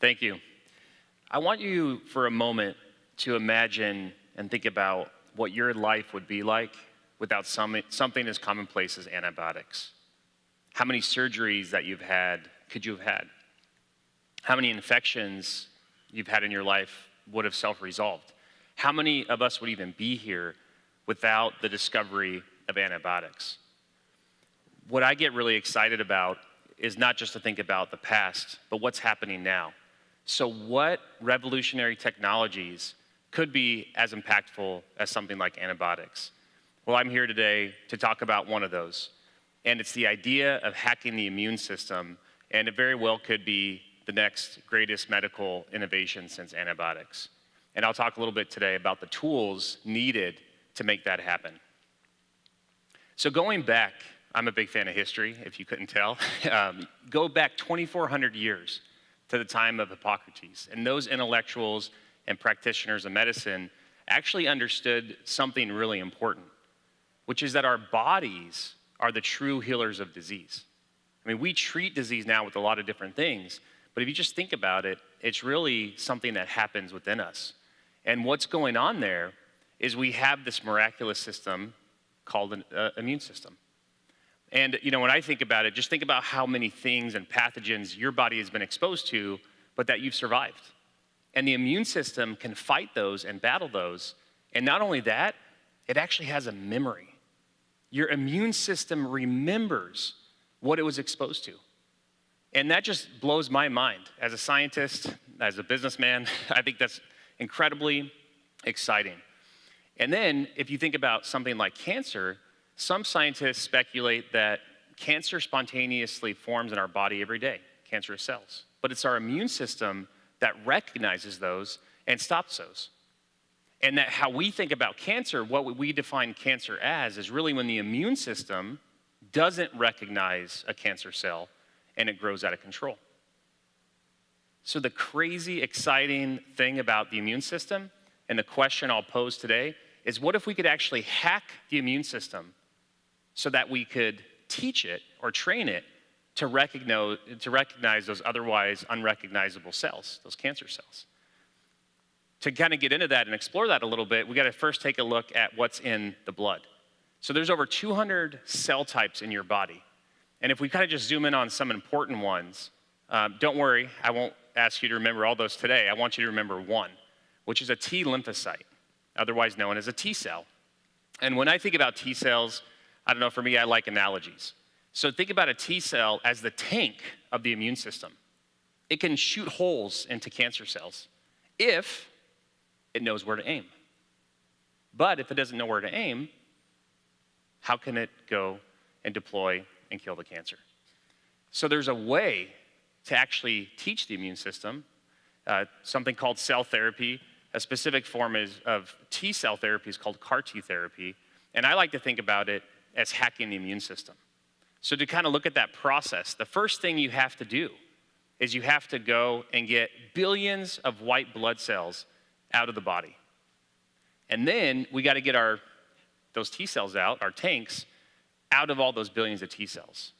Thank you. I want you for a moment to imagine and think about what your life would be like without something as commonplace as antibiotics. How many surgeries that you've had could you have had? How many infections you've had in your life would have self-resolved? How many of us would even be here without the discovery of antibiotics? What I get really excited about is not just to think about the past, but what's happening now. So what revolutionary technologies could be as impactful as something like antibiotics? Well, I'm here today to talk about one of those, and it's the idea of hacking the immune system, and it very well could be the next greatest medical innovation since antibiotics. And I'll talk a little bit today about the tools needed to make that happen. So going back, I'm a big fan of history, if you couldn't tell. Go back 2,400 years to the time of Hippocrates, and those intellectuals and practitioners of medicine actually understood something really important, which is that our bodies are the true healers of disease. I mean, we treat disease now with a lot of different things, but if you just think about it, it's really something that happens within us. And what's going on there is we have this miraculous system called an immune system. And when I think about it, just think about how many things and pathogens your body has been exposed to, but that you've survived. And the immune system can fight those and battle those. And not only that, it actually has a memory. Your immune system remembers what it was exposed to. And that just blows my mind. As a scientist, as a businessman, I think that's incredibly exciting. And then if you think about something like cancer, some scientists speculate that cancer spontaneously forms in our body every day, cancerous cells. But it's our immune system that recognizes those and stops those. And that how we think about cancer, what we define cancer as, is really when the immune system doesn't recognize a cancer cell and it grows out of control. So the crazy, exciting thing about the immune system, and the question I'll pose today, is what if we could actually hack the immune system so that we could teach it or train it to recognize those otherwise unrecognizable cells, those cancer cells. To kind of get into that and explore that a little bit, we got to first take a look at what's in the blood. So there's over 200 cell types in your body. And if we kind of just zoom in on some important ones, don't worry, I won't ask you to remember all those today. I want you to remember one, which is a T lymphocyte, otherwise known as a T cell. And when I think about T cells, I don't know, for me, I like analogies. So think about a T cell as the tank of the immune system. It can shoot holes into cancer cells if it knows where to aim. But if it doesn't know where to aim, how can it go and deploy and kill the cancer? So there's a way to actually teach the immune system, something called cell therapy. A specific form of T cell therapy is called CAR-T therapy. And I like to think about it as hacking the immune system. So to kind of look at that process, the first thing you have to do is you have to go and get billions of white blood cells out of the body. And then we got to get those T cells out, our tanks, out of all those billions of T cells.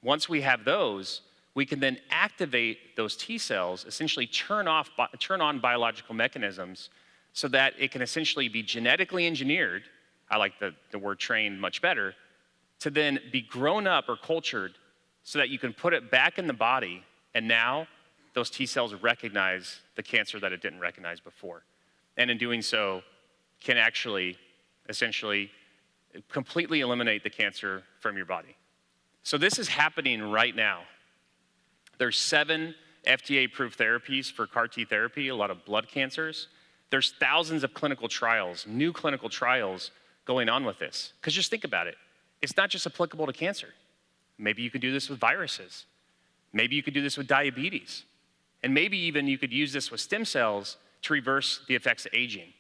Once we have those, we can then activate those T cells, essentially turn on biological mechanisms so that it can essentially be genetically engineered, I like the word trained much better, to then be grown up or cultured so that you can put it back in the body, and now those T cells recognize the cancer that it didn't recognize before. And in doing so, can actually essentially completely eliminate the cancer from your body. So this is happening right now. There's 7 FDA-approved therapies for CAR-T therapy, a lot of blood cancers. There's thousands of clinical trials, new clinical trials going on with this. Because just think about it. It's not just applicable to cancer. Maybe you could do this with viruses. Maybe you could do this with diabetes. And maybe even you could use this with stem cells to reverse the effects of aging.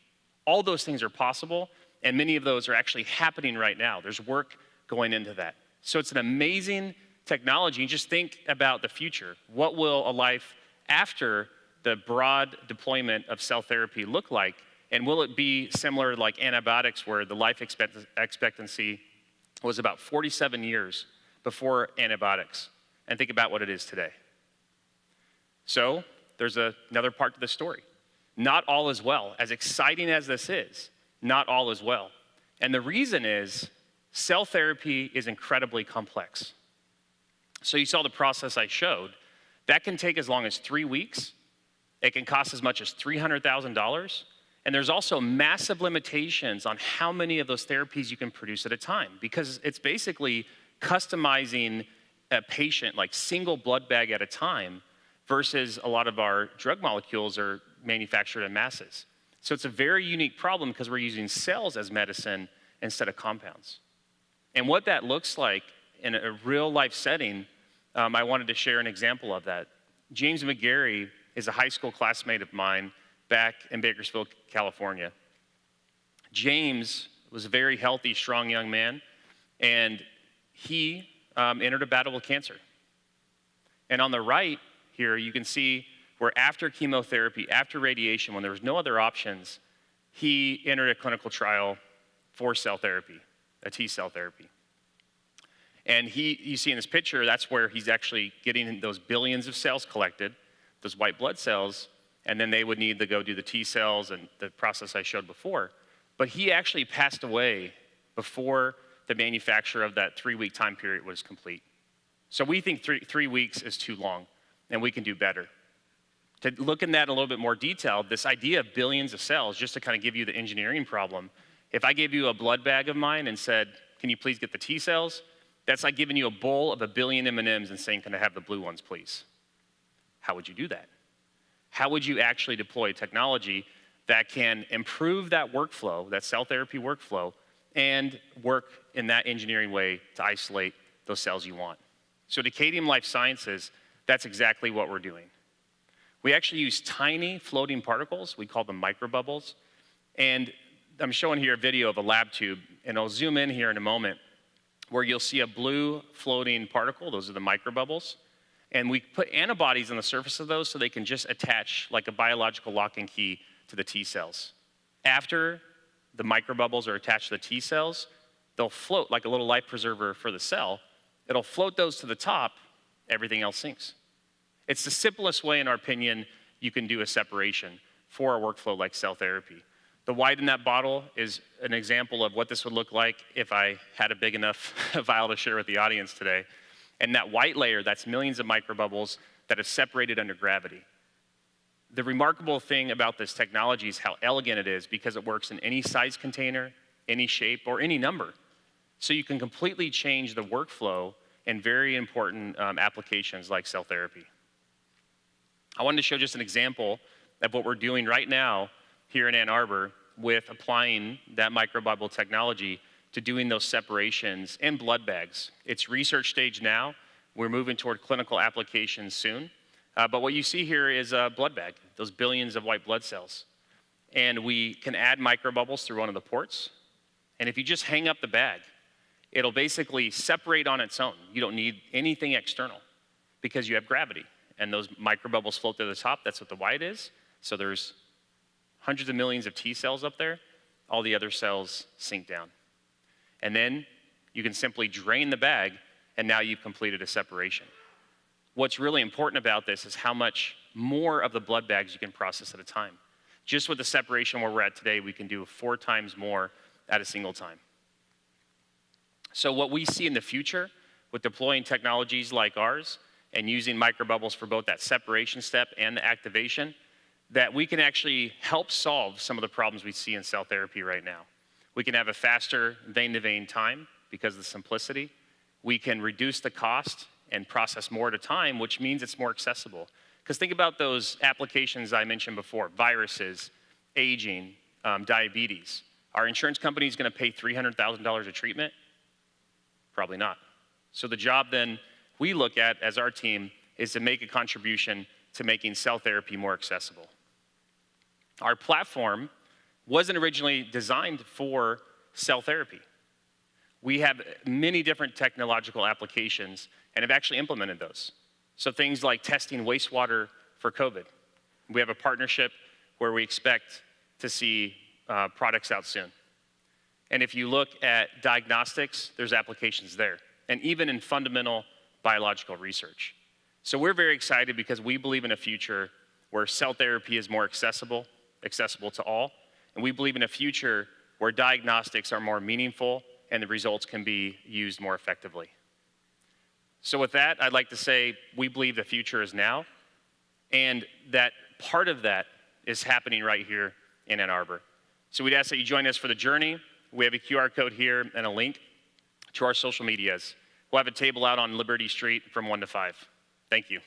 All those things are possible, and many of those are actually happening right now. There's work going into that. So it's an amazing technology. Just think about the future. What will a life after the broad deployment of cell therapy look like? And will it be similar like antibiotics, where the life expectancy was about 47 years before antibiotics? And think about what it is today. So there's another part to the story. Not all is well. As exciting as this is, not all is well. And the reason is cell therapy is incredibly complex. So you saw the process I showed. That can take as long as 3 weeks. It can cost as much as $300,000. And there's also massive limitations on how many of those therapies you can produce at a time, because it's basically customizing a patient like single blood bag at a time versus a lot of our drug molecules are manufactured in masses. So it's a very unique problem because we're using cells as medicine instead of compounds. And what that looks like in a real life setting, I wanted to share an example of that. James McGarry is a high school classmate of mine back in Bakersfield, California. James was a very healthy, strong young man, and he entered a battle with cancer. And on the right here, you can see where after chemotherapy, after radiation, when there was no other options, he entered a clinical trial for cell therapy, a T-cell therapy. And you see in this picture, that's where he's actually getting those billions of cells collected, those white blood cells, and then they would need to go do the T cells and the process I showed before. But he actually passed away before the manufacture of that 3-week time period was complete. So we think three weeks is too long, and we can do better. To look in that in a little bit more detail, this idea of billions of cells, just to kind of give you the engineering problem, if I gave you a blood bag of mine and said, can you please get the T cells? That's like giving you a bowl of 1 billion M&Ms and saying, can I have the blue ones, please? How would you do that? How would you actually deploy technology that can improve that workflow, that cell therapy workflow, and work in that engineering way to isolate those cells you want? So at Akadeum Life Sciences, that's exactly what we're doing. We actually use tiny floating particles. We call them microbubbles. And I'm showing here a video of a lab tube, and I'll zoom in here in a moment, where you'll see a blue floating particle. Those are the microbubbles. And we put antibodies on the surface of those so they can just attach like a biological lock and key to the T cells. After the microbubbles are attached to the T cells, they'll float like a little life preserver for the cell. It'll float those to the top, everything else sinks. It's the simplest way, in our opinion, you can do a separation for a workflow like cell therapy. The white in that bottle is an example of what this would look like if I had a big enough vial to share with the audience today. And that white layer, that's millions of microbubbles that have separated under gravity. The remarkable thing about this technology is how elegant it is, because it works in any size container, any shape, or any number. So you can completely change the workflow in very important applications like cell therapy. I wanted to show just an example of what we're doing right now here in Ann Arbor with applying that microbubble technology to doing those separations in blood bags. It's research stage now. We're moving toward clinical applications soon. But what you see here is a blood bag, those billions of white blood cells. And we can add microbubbles through one of the ports. And if you just hang up the bag, it'll basically separate on its own. You don't need anything external because you have gravity. And those microbubbles float to the top. That's what the white is. So there's hundreds of millions of T cells up there. All the other cells sink down. And then you can simply drain the bag, and now you've completed a separation. What's really important about this is how much more of the blood bags you can process at a time. Just with the separation where we're at today, we can do 4 times more at a single time. So what we see in the future with deploying technologies like ours and using microbubbles for both that separation step and the activation, that we can actually help solve some of the problems we see in cell therapy right now. We can have a faster vein-to-vein time because of the simplicity. We can reduce the cost and process more at a time, which means it's more accessible. Because think about those applications I mentioned before, viruses, aging, diabetes. Are insurance companies gonna pay $300,000 a treatment? Probably not. So the job then we look at as our team is to make a contribution to making cell therapy more accessible. Our platform wasn't originally designed for cell therapy. We have many different technological applications and have actually implemented those. So things like testing wastewater for COVID. We have a partnership where we expect to see products out soon. And if you look at diagnostics, there's applications there, and even in fundamental biological research. So we're very excited because we believe in a future where cell therapy is more accessible to all. And we believe in a future where diagnostics are more meaningful and the results can be used more effectively. So with that, I'd like to say we believe the future is now, and that part of that is happening right here in Ann Arbor. So we'd ask that you join us for the journey. We have a QR code here and a link to our social medias. We'll have a table out on Liberty Street from 1 to 5. Thank you.